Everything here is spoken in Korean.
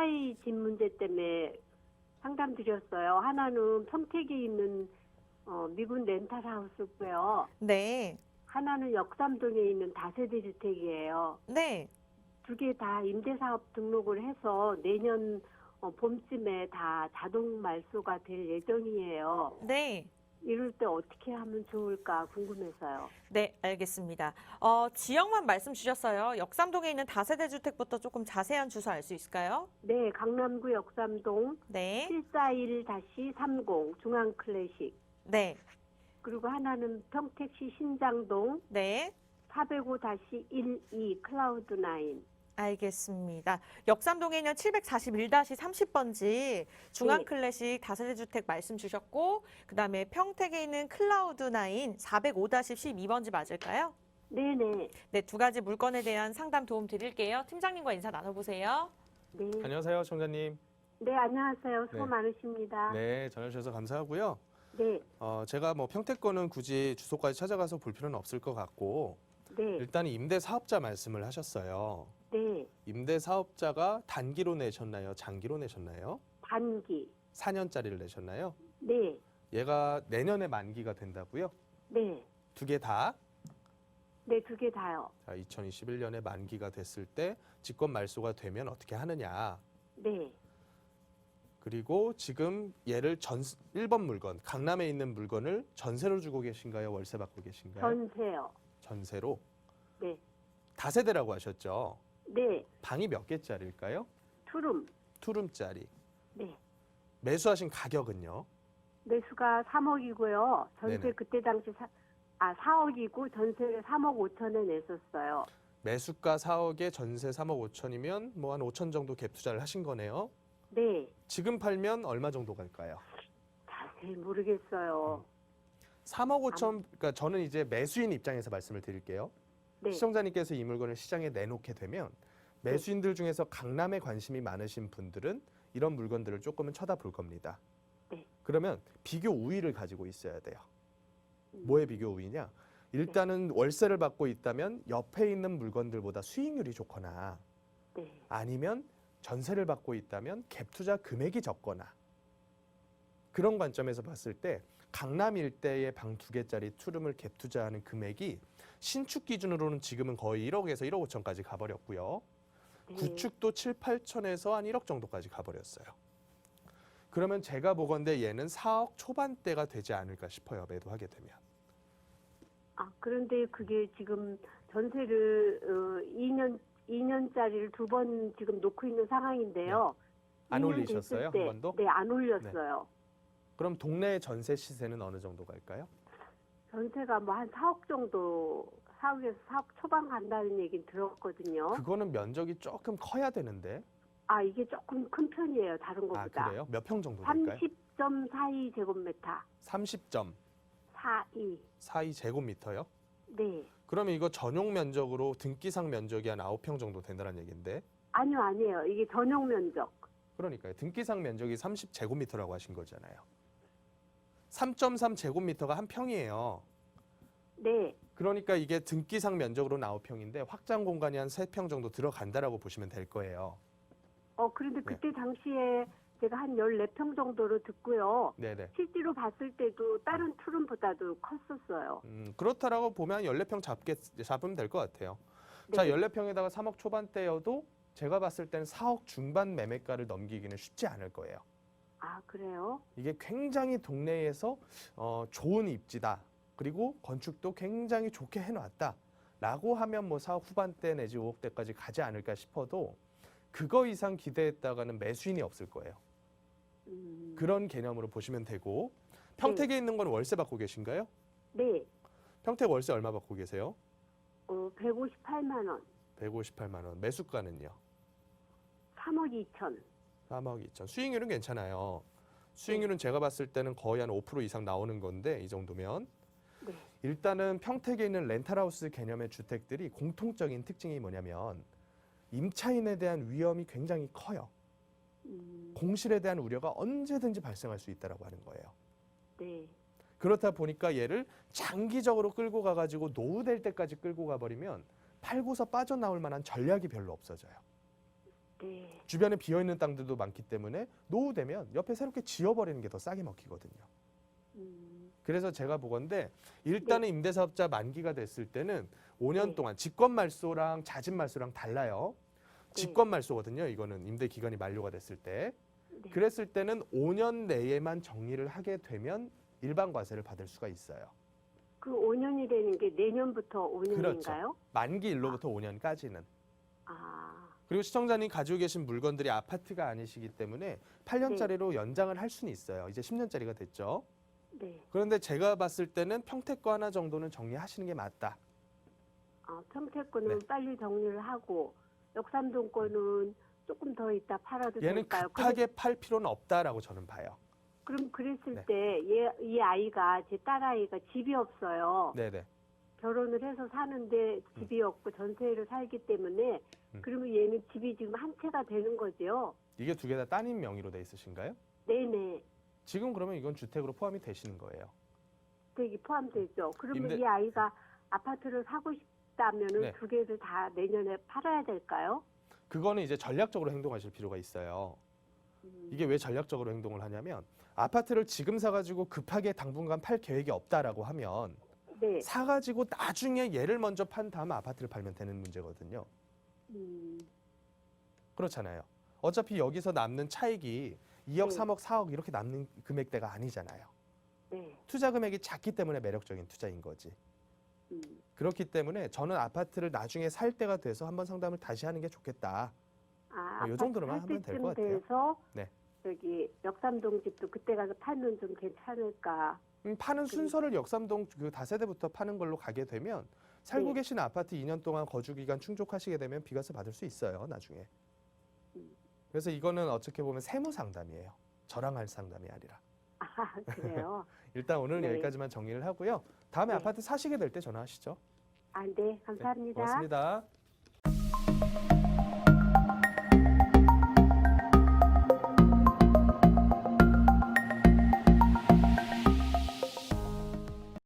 실사이 집 문제 때문에 상담 드렸어요. 하나는 평택에 있는 미군 렌탈하우스고요. 네. 하나는 역삼동에 있는 다세대 주택이에요. 네. 두 개 다 임대사업 등록을 해서 내년 봄쯤에 다 자동 말소가 될 예정이에요. 네. 이럴 때 어떻게 하면 좋을까 궁금해서요. 네, 알겠습니다. 지역만 말씀 주셨어요. 역삼동에 있는 다세대 주택부터 조금 자세한 주소 알 수 있을까요? 네, 강남구 역삼동 네. 741-30 중앙클래식. 네. 그리고 하나는 평택시 신장동 네. 405-12 클라우드9. 알겠습니다. 역삼동에 있는 741-30번지 중앙클래식 다세대 주택 말씀 주셨고, 그다음에 평택에 있는 클라우드9 405-12번지 맞을까요? 네네. 네, 두 가지 물건에 대한 상담 도움 드릴게요. 팀장님과 인사 나눠보세요. 네. 안녕하세요, 청자님. 네, 안녕하세요. 수고 네. 많으십니다. 네, 전화주셔서 감사하고요. 네. 제가 뭐 평택 거는 굳이 주소까지 찾아가서 볼 필요는 없을 것 같고, 네. 일단 임대 사업자 말씀을 하셨어요. 네. 임대 사업자가 단기로 내셨나요? 장기로 내셨나요? 단기. 4년짜리를 내셨나요? 네. 얘가 내년에 만기가 된다고요? 네. 두 개 다? 네, 두 개 다요. 자, 2021년에 만기가 됐을 때 직권 말소가 되면 어떻게 하느냐? 네. 그리고 지금 얘를 1번 물건, 강남에 있는 물건을 전세로 주고 계신가요? 월세 받고 계신가요? 전세요. 전세로? 네. 다세대라고 하셨죠? 네. 방이 몇 개짜리일까요? 투룸. 투룸짜리. 네. 매수하신 가격은요? 매수가 3억이고요. 전세 네네. 그때 당시 4억이고 전세를 3억 5천에 냈었어요. 매수가 4억에 전세 3억 5천이면 뭐 한 5천 정도 갭 투자를 하신 거네요. 네. 지금 팔면 얼마 정도 갈까요? 자세히 모르겠어요. 3억 5천, 그러니까 저는 이제 매수인 입장에서 말씀을 드릴게요. 네. 시청자님께서 이 물건을 시장에 내놓게 되면 매수인들 중에서 강남에 관심이 많으신 분들은 이런 물건들을 조금은 쳐다볼 겁니다. 네. 그러면 비교 우위를 가지고 있어야 돼요. 뭐의 비교 우위냐? 일단은 월세를 받고 있다면 옆에 있는 물건들보다 수익률이 좋거나 네. 아니면 전세를 받고 있다면 갭 투자 금액이 적거나 그런 관점에서 봤을 때 강남 일대의 방 2개짜리 투룸을 갭 투자하는 금액이 신축 기준으로는 지금은 거의 1억에서 1억 5천까지 가버렸고요. 네. 구축도 7, 8천에서 한 1억 정도까지 가버렸어요. 그러면 제가 보건대 얘는 4억 초반대가 되지 않을까 싶어요. 매도하게 되면. 그런데 그게 지금 전세를 2년짜리를 두 번 지금 놓고 있는 상황인데요. 안 2년 올리셨어요? 됐을 때, 한 번도? 네, 안 올렸어요. 그럼 동네 전세 시세는 어느 정도 갈까요? 전세가 뭐 한 4억 정도, 4억에서 4억 초반 간다는 얘기는 들었거든요. 그거는 면적이 조금 커야 되는데. 이게 조금 큰 편이에요. 다른 아, 것보다. 그래요? 몇 평 정도 될까요? 30.42 제곱미터. 30점 42. 42 제곱미터요? 네. 그러면 이거 전용 면적으로 등기상 면적이 한 9평 정도 된다는 얘기인데. 아니요, 아니에요. 이게 전용 면적. 그러니까요. 등기상 면적이 30 제곱미터라고 하신 거잖아요. 3.3 제곱미터가 한 평이에요. 네. 그러니까 이게 등기상 면적으로 9평인데 확장 공간이 한 3평 정도 들어간다라고 보시면 될 거예요. 그런데 그때 당시에 제가 한 14평 정도로 듣고요. 네네. 실제로 봤을 때도 다른 투룸보다도 컸었어요. 그렇다라고 보면 14평 잡으면 될 것 같아요. 네. 자, 14평에다가 3억 초반대여도 제가 봤을 때는 4억 중반 매매가를 넘기기는 쉽지 않을 거예요. 그래요? 이게 굉장히 동네에서 좋은 입지다. 그리고 건축도 굉장히 좋게 해놨다. 라고 하면 뭐 4억 후반대 내지 5억대까지 가지 않을까 싶어도 그거 이상 기대했다가는 매수인이 없을 거예요. 그런 개념으로 보시면 되고 평택에 있는 건 월세 받고 계신가요? 네. 평택 월세 얼마 받고 계세요? 158만 원. 158만 원. 매수가는요? 3억 2천. 3억 2천. 수익률은 괜찮아요. 수익률은 제가 봤을 때는 거의 한 5% 이상 나오는 건데 이 정도면 네. 일단은 평택에 있는 렌탈하우스 개념의 주택들이 공통적인 특징이 뭐냐면 임차인에 대한 위험이 굉장히 커요. 공실에 대한 우려가 언제든지 발생할 수 있다라고 하는 거예요. 네. 그렇다 보니까 얘를 장기적으로 끌고 가가지고 노후될 때까지 끌고 가버리면 팔고서 빠져나올 만한 전략이 별로 없어져요. 네. 주변에 비어있는 땅들도 많기 때문에 노후되면 옆에 새롭게 지어버리는 게 더 싸게 먹히거든요. 그래서 제가 보건대 일단은 임대사업자 만기가 됐을 때는 5년 네. 동안 직권 말소랑 자진 말소랑 달라요. 네. 직권 말소거든요. 이거는 임대 기간이 만료가 됐을 때. 네. 그랬을 때는 5년 내에만 정리를 하게 되면 일반 과세를 받을 수가 있어요. 그 5년이라는 게 내년부터 5년인가요? 그렇죠. 만기일로부터 5년까지는. 아, 그리고 시청자님 가지고 계신 물건들이 아파트가 아니시기 때문에 8년짜리로 연장을 할 수는 있어요. 이제 10년짜리가 됐죠. 네. 그런데 제가 봤을 때는 평택거 하나 정도는 정리하시는 게 맞다. 평택 거는 네. 빨리 정리를 하고 역삼동 거는 조금 더 있다 팔아도 얘는 될까요? 급하게 팔 필요는 없다라고 저는 봐요. 그럼 그랬을 네. 때 이 아이가 제 딸아이가 집이 없어요. 네네. 결혼을 해서 사는데 집이 없고 전세를 살기 때문에 그러면 얘는 집이 지금 한 채가 되는 거죠. 이게 두 개 다 따님 명의로 돼 있으신가요? 네네. 지금 그러면 이건 주택으로 포함이 되시는 거예요. 되게 포함되죠. 그러면 임대- 이 아이가 아파트를 사고 싶다면은 네. 두 개를 다 내년에 팔아야 될까요? 그거는 이제 전략적으로 행동하실 필요가 있어요. 이게 왜 전략적으로 행동을 하냐면 아파트를 지금 사가지고 급하게 당분간 팔 계획이 없다라고 하면 네. 사가지고 나중에 얘를 먼저 판 다음에 아파트를 팔면 되는 문제거든요. 음, 그렇잖아요. 어차피 여기서 남는 차익이 2억, 네. 3억, 4억 이렇게 남는 금액대가 아니잖아요. 네. 투자 금액이 작기 때문에 매력적인 투자인 거지. 음. 그렇기 때문에 저는 아파트를 나중에 살 때가 돼서 한번 상담을 다시 하는 게 좋겠다. 요 정도로만 하면 될 것 같아요. 돼서 네. 저기 역삼동 집도 그때 가서 팔면 좀 괜찮을까? 파는 순서를 역삼동 그 다세대부터 파는 걸로 가게 되면 살고 네. 계신 아파트 2년 동안 거주 기간 충족하시게 되면 비과세 받을 수 있어요, 나중에. 그래서 이거는 어떻게 보면 세무 상담이에요. 저랑 할 상담이 아니라. 아, 그래요? 일단 오늘은 네. 여기까지만 정리를 하고요. 다음에 네. 아파트 사시게 될 때 전화하시죠. 네, 감사합니다. 고맙습니다.